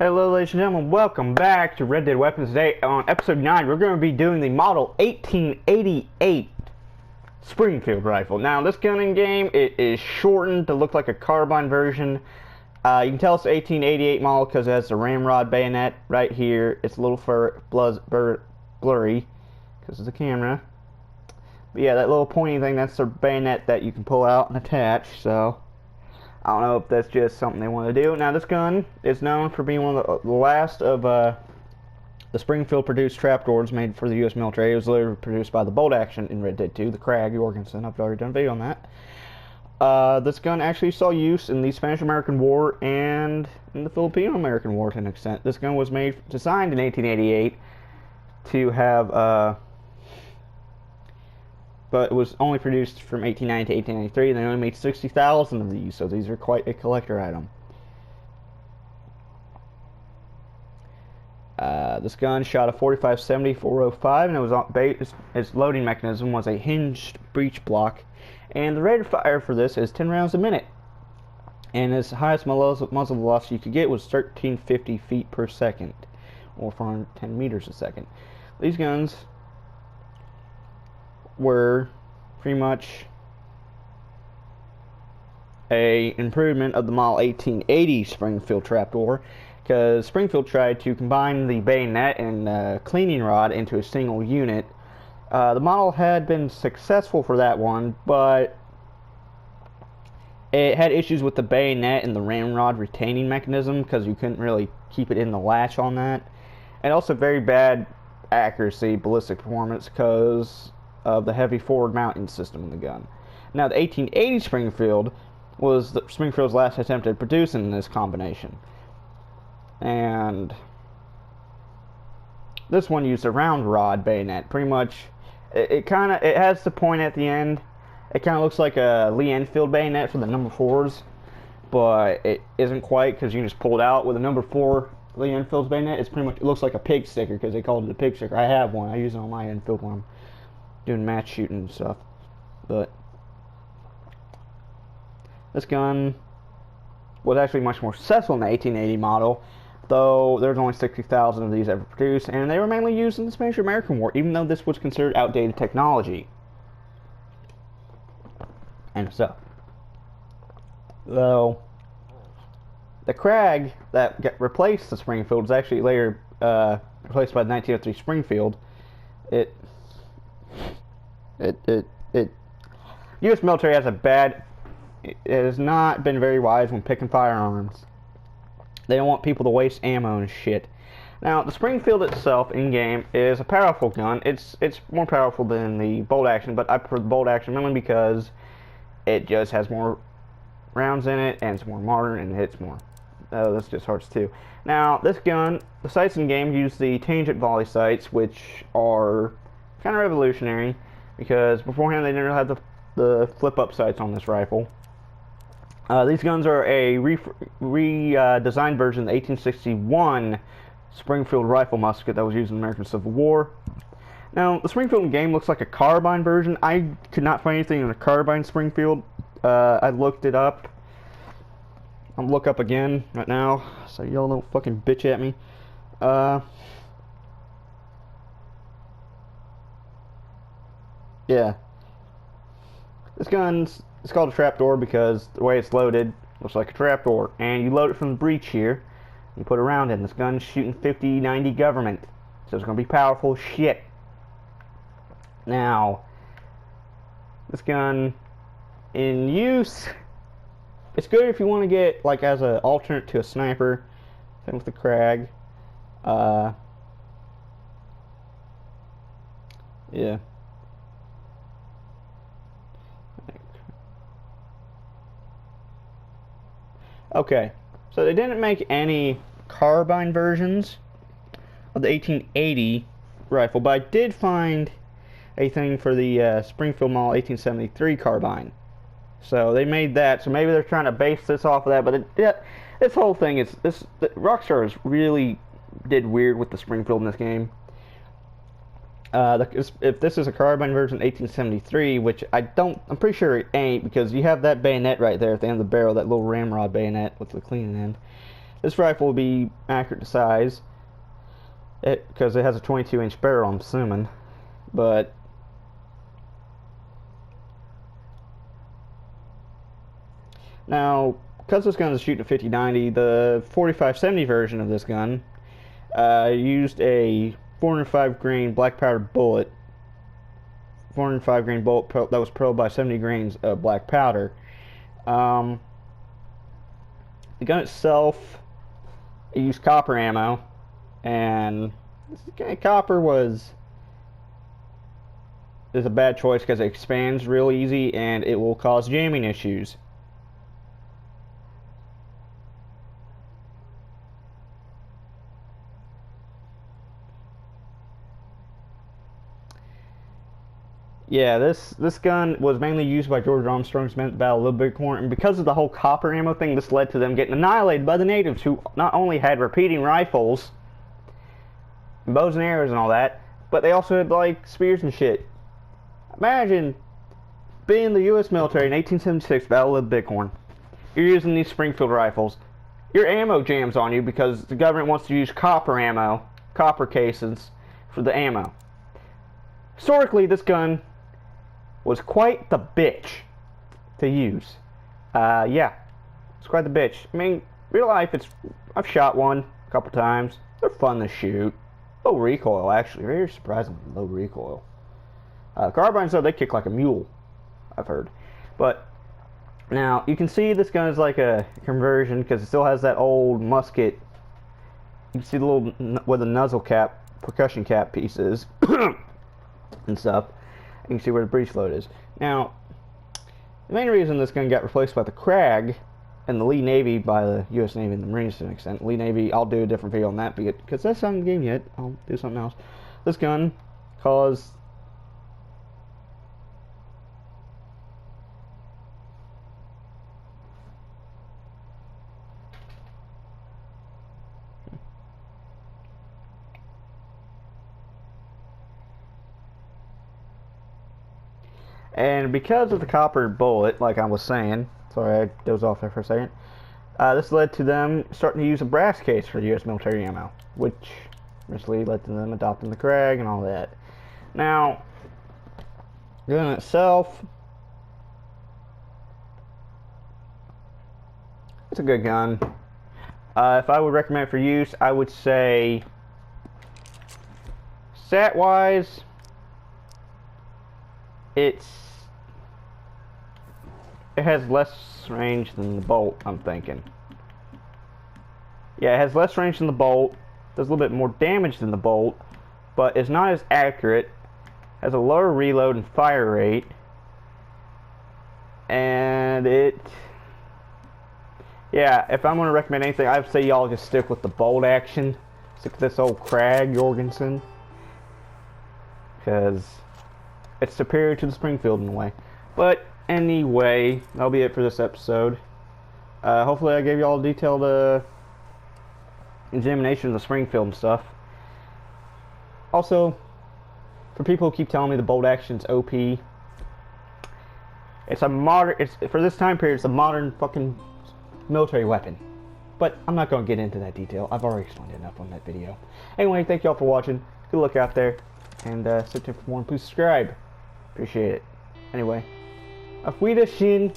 Hello ladies and gentlemen, welcome back to Red Dead Weapons. Today on episode 9 we're going to be doing the model 1888 Springfield rifle. Now this gun in game, it is shortened to look like a carbine version. You can tell it's the 1888 model because it has the ramrod bayonet right here. It's a little blurry because of the camera. But yeah, that little pointy thing, that's the bayonet that you can pull out and attach, so I don't know if that's just something they want to do. Now, this gun is known for being one of the last of the Springfield-produced trapdoors made for the U.S. military. It was literally produced by the bolt action in Red Dead 2, the Krag Jorgensen. I've already done a video on that. This gun actually saw use in the Spanish-American War and in the Filipino-American War to an extent. This gun was designed in 1888 to have but it was only produced from 1890 to 1893, and they only made 60,000 of these, so these are quite a collector item. This gun shot a 45-70-405, and it was its loading mechanism was a hinged breech block, and the rate of fire for this is 10 rounds a minute, and its highest muzzle velocity you could get was 1350 feet per second, or 410 meters a second. These guns were pretty much a improvement of the model 1880 Springfield trapdoor, because Springfield tried to combine the bayonet and cleaning rod into a single unit. The model had been successful for that one, but it had issues with the bayonet and the ramrod retaining mechanism because you couldn't really keep it in the latch on that, and also very bad accuracy, ballistic performance, because of the heavy forward mounting system in the gun. Now, the 1880 Springfield was Springfield's last attempt at producing this combination, and this one used a round rod bayonet. Pretty much, it has the point at the end. It kind of looks like a Lee Enfield bayonet for the number 4s, but it isn't quite, because you can just pull it out with a number 4 Lee Enfield's bayonet. It looks like a pig sticker because they called it a pig sticker. I have one. I use it on my Enfield when I'm doing match shooting and stuff. But this gun was actually much more successful in the 1880 model, though there's only 60,000 of these ever produced, and they were mainly used in the Spanish-American War, even though this was considered outdated technology. And so, though the Krag that replaced the Springfield was actually later replaced by the 1903 Springfield. U.S. military it has not been very wise when picking firearms. They don't want people to waste ammo and shit. Now, the Springfield itself in-game is a powerful gun. It's more powerful than the bolt action, but I prefer the bolt action mainly because it just has more rounds in it, and it's more modern, and it hits more. That's just hearts too. Now, this gun, the sights in-game use the tangent volley sights, which are kind of revolutionary, because beforehand they never had the flip-up sights on this rifle. These guns are a redesigned version of the 1861 Springfield rifle musket that was used in the American Civil War. Now, the Springfield game looks like a carbine version. I could not find anything in a carbine Springfield. I looked it up. I'm look up again right now, so y'all don't fucking bitch at me. Yeah. This gun's called a trapdoor because the way it's loaded looks like a trapdoor. And you load it from the breech here. You put a round in. This gun's shooting 50-90 government. So it's going to be powerful shit. Now, this gun in use, it's good if you want to get, like, as an alternate to a sniper. Same with the Krag. Yeah. Okay, so they didn't make any carbine versions of the 1880 rifle, but I did find a thing for the Springfield model 1873 carbine. So they made that, so maybe they're trying to base this off of that, but this whole thing is, Rockstar really did weird with the Springfield in this game. If this is a carbine version 1873, which I'm pretty sure it ain't, because you have that bayonet right there at the end of the barrel, that little ramrod bayonet with the cleaning end. This rifle will be accurate to size, because it has a 22-inch barrel, I'm assuming. But now, because this gun is shooting a 50-90, the 45-70 version of this gun used a 405 grain black powder bullet. 405 grain bullet that was probed by 70 grains of black powder. The gun itself, it used copper ammo, and copper is a bad choice because it expands real easy and it will cause jamming issues. Yeah, this gun was mainly used by George Armstrong's men at the Battle of Little Bighorn, and because of the whole copper ammo thing, this led to them getting annihilated by the natives, who not only had repeating rifles, bows and arrows and all that, but they also had, like, spears and shit. Imagine being the U.S. military in 1876, Battle of Little Bighorn. You're using these Springfield rifles. Your ammo jams on you because the government wants to use copper ammo, copper cases, for the ammo. Historically, this gun was quite the bitch to use. Yeah, it's quite the bitch. I mean, real life, I've shot one a couple times. They're fun to shoot. Low recoil, actually. Very surprisingly low recoil. Carbines, though, they kick like a mule, I've heard. But now, you can see this gun is like a conversion because it still has that old musket. You can see the little, where the nuzzle cap, percussion cap piece is. And stuff. You can see where the breech load is. Now, the main reason this gun got replaced by the Krag and the Lee Navy by the U.S. Navy and the Marines to an extent. Lee Navy, I'll do a different video on that because that's not in the game yet. I'll do something else. This gun caused and because of the copper bullet, like I was saying, sorry I dozed off there for a second, this led to them starting to use a brass case for U.S. military ammo, which eventually led to them adopting the Krag and all that. Now, the gun itself, it's a good gun. If I would recommend it for use, I would say, stat-wise, it has less range than the bolt, I'm thinking. Yeah, it has less range than the bolt, does a little bit more damage than the bolt, but it's not as accurate, has a lower reload and fire rate, and yeah, if I'm going to recommend anything, I'd say y'all just stick with the bolt action. Stick with this old Krag Jorgensen, because it's superior to the Springfield in a way. But anyway, that'll be it for this episode. Hopefully I gave you all a detailed examination of the Springfield and stuff. Also, for people who keep telling me the bolt action's OP, it's for this time period, it's a modern fucking military weapon. But I'm not going to get into that detail. I've already explained enough on that video. Anyway, thank you all for watching. Good luck out there. And stay tuned for more, and please subscribe. Appreciate it. Anyway, auf Wiedersehen.